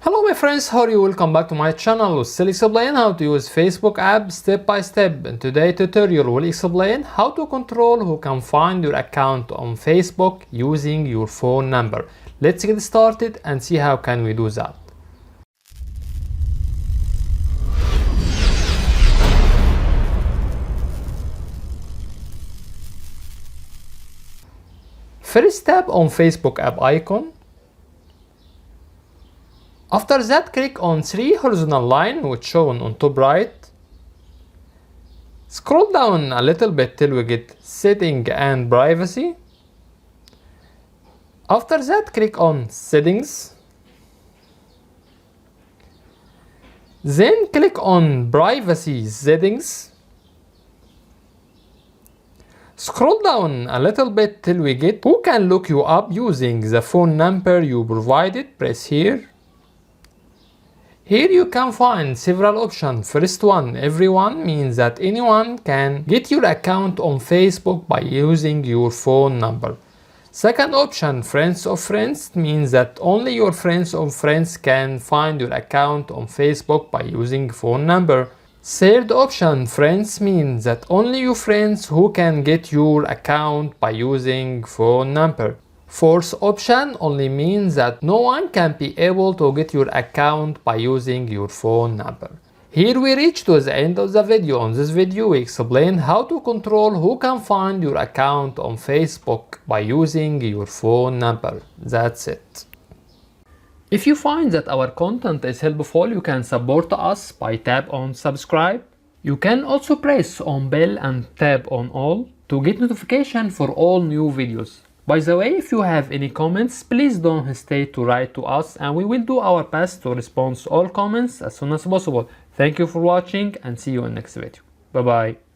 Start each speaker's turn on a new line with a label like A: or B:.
A: Hello my friends, how are you? Welcome back to my channel. We'll still explain how to use Facebook app step by step. In today's tutorial we'll explain how to control who can find your account on Facebook using your phone number. Let's get started and see how can we do that. First, tap on Facebook app icon. After that, click on 3 horizontal line which shown on top right. Scroll down a little bit till we get setting and privacy. After that, click on settings. Then click on privacy settings. Scroll down a little bit till we get who can look you up using the phone number you provided. Press here. Here you can find several options. First one, everyone, means that anyone can get your account on Facebook by using your phone number. Second option, friends of friends, means that only your friends of friends can find your account on Facebook by using phone number. Third option, friends, means that only your friends who can get your account by using phone number. Fourth option only means that no one can be able to get your account by using your phone number. Here we reach to the end of the video. On this video we explain how to control who can find your account on Facebook by using your phone number. That's it. If you find that our content is helpful, you can support us by tap on subscribe. You can also press on bell and tap on all to get notification for all new videos. By the way, if you have any comments, please don't hesitate to write to us and we will do our best to respond to all comments as soon as possible. Thank you for watching and see you in next video. Bye bye.